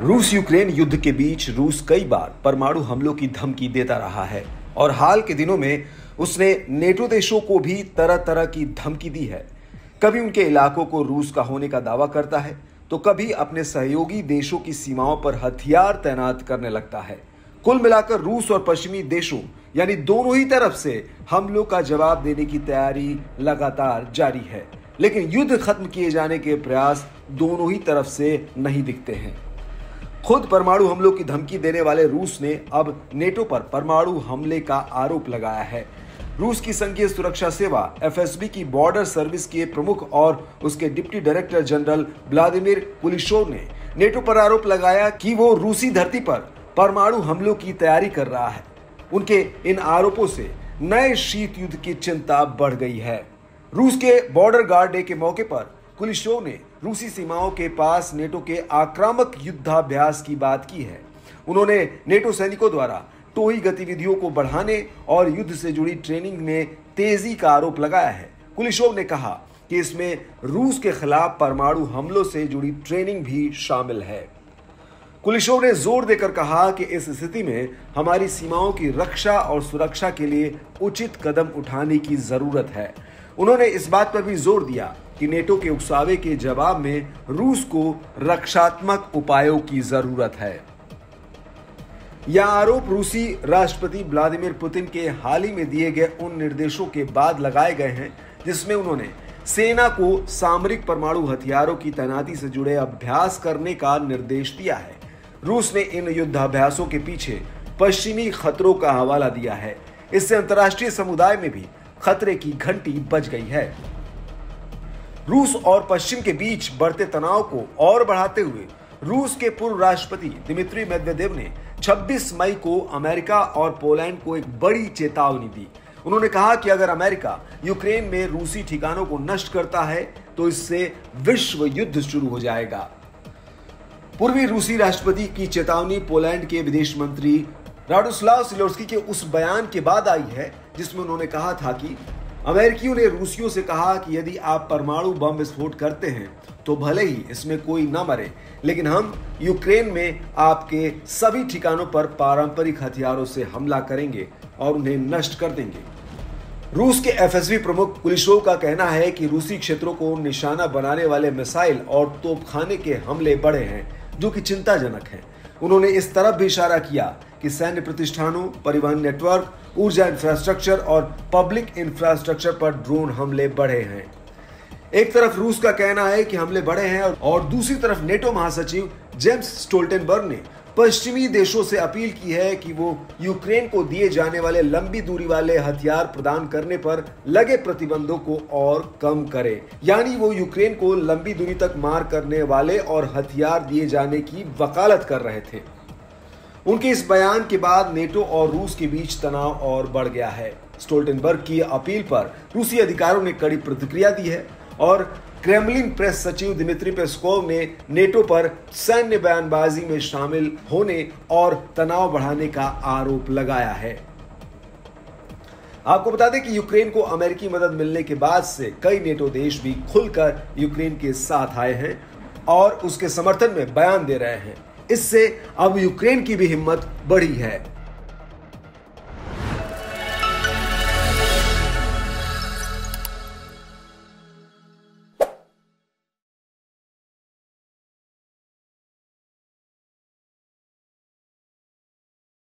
रूस यूक्रेन युद्ध के बीच रूस कई बार परमाणु हमलों की धमकी देता रहा है और हाल के दिनों में उसने नेटो देशों को भी तरह तरह की धमकी दी है। कभी उनके इलाकों को रूस का होने का दावा करता है तो कभी अपने सहयोगी देशों की सीमाओं पर हथियार तैनात करने लगता है। कुल मिलाकर रूस और पश्चिमी देशों यानी दोनों ही तरफ से हमलों का जवाब देने की तैयारी लगातार जारी है, लेकिन युद्ध खत्म किए जाने के प्रयास दोनों ही तरफ से नहीं दिखते हैं। खुद परमाणु हमलों की धमकी देने वाले रूस ने अब नेटो पर परमाणु हमले का आरोप लगाया है। रूस की संघीय सुरक्षा सेवा एफएसबी की बॉर्डर सर्विस के प्रमुख और उसके डिप्टी डायरेक्टर जनरल व्लादिमीर कुलिशोव ने नेटो पर आरोप लगाया कि वो रूसी धरती पर परमाणु हमलों की तैयारी कर रहा है। उनके इन आरोपों से नए शीत युद्ध की चिंता बढ़ गई है। रूस के बॉर्डर गार्ड डे के मौके पर कुलिशोव ने रूसी सीमाओं के पास नेटो के आक्रामक युद्धाभ्यास की बात की है। उन्होंने नेटो सैनिकों द्वारा टोही गतिविधियों को बढ़ाने और युद्ध से जुड़ी ट्रेनिंग में तेजी का आरोप लगाया है। कुलिशोव ने कहा कि इसमें रूस के खिलाफ परमाणु हमलों से जुड़ी ट्रेनिंग भी शामिल है। कुलिशोव ने जोर देकर कहा कि इस स्थिति में हमारी सीमाओं की रक्षा और सुरक्षा के लिए उचित कदम उठाने की जरूरत है। उन्होंने इस बात पर भी जोर दिया कि नेटो के उकसावे के जवाब में रूस को रक्षात्मक उपायों की जरूरत है। यह आरोप रूसी राष्ट्रपति व्लादिमीर पुतिन के हाल ही में दिए गए उन निर्देशों के बाद लगाए गए हैं जिसमें उन्होंने सेना को सामरिक परमाणु हथियारों की तैनाती से जुड़े अभ्यास करने का निर्देश दिया है। रूस ने इन युद्धाभ्यासों के पीछे पश्चिमी खतरों का हवाला दिया है। इससे अंतर्राष्ट्रीय समुदाय में भी खतरे की घंटी बज गई है। रूस और पश्चिम के बीच बढ़ते तनाव को और बढ़ाते हुए रूस के पूर्व राष्ट्रपति दिमित्री मेदवेदेव ने 26 मई को अमेरिका और पोलैंड को एक बड़ी चेतावनी दी। उन्होंने कहा कि अगर अमेरिका यूक्रेन में रूसी ठिकानों को नष्ट करता है तो इससे विश्व युद्ध शुरू हो जाएगा। पूर्वी रूसी राष्ट्रपति की चेतावनी पोलैंड के विदेश मंत्री राडोस्लाव सिलोर्स्की के उस बयान के बाद आई है जिसमें उन्होंने कहा था कि अमेरिकियों ने रूसियों से कहा कि यदि आप परमाणु बम विस्फोट करते हैं तो भले ही इसमें कोई न मरे, लेकिन हम यूक्रेन में आपके सभी ठिकानों पर पारंपरिक हथियारों से हमला करेंगे और उन्हें नष्ट कर देंगे। रूस के एफएसबी प्रमुख कुलिशोव का कहना है कि रूसी क्षेत्रों को निशाना बनाने वाले मिसाइल और तोपखाने के हमले बढ़े हैं, जो कि चिंताजनक है। उन्होंने इस तरफ भी इशारा किया कि सैन्य प्रतिष्ठानों, परिवहन नेटवर्क, ऊर्जा इंफ्रास्ट्रक्चर और पब्लिक इंफ्रास्ट्रक्चर पर ड्रोन हमले बढ़े हैं। एक तरफ रूस का कहना है कि हमले बढ़े हैं और दूसरी तरफ नेटो महासचिव जेम्स स्टोल्टेनबर्ग ने पश्चिमी देशों से अपील की है कि वो यूक्रेन को दिए जाने वाले लंबी दूरी वाले हथियार प्रदान करने पर लगे प्रतिबंधों को और कम करे। यानी वो यूक्रेन को लंबी दूरी तक मार करने वाले और हथियार दिए जाने की वकालत कर रहे थे। उनके इस बयान के बाद नेटो और रूस के बीच तनाव और बढ़ गया है। स्टोल्टेनबर्ग की अपील पर रूसी अधिकारियों ने कड़ी प्रतिक्रिया दी है और क्रेमलिन प्रेस सचिव दिमित्री पेस्कोव ने नेटो पर सैन्य बयानबाजी में शामिल होने और तनाव बढ़ाने का आरोप लगाया है। आपको बता दें कि यूक्रेन को अमेरिकी मदद मिलने के बाद से कई नेटो देश भी खुलकर यूक्रेन के साथ आए हैं और उसके समर्थन में बयान दे रहे हैं। इससे अब यूक्रेन की भी हिम्मत बढ़ी है।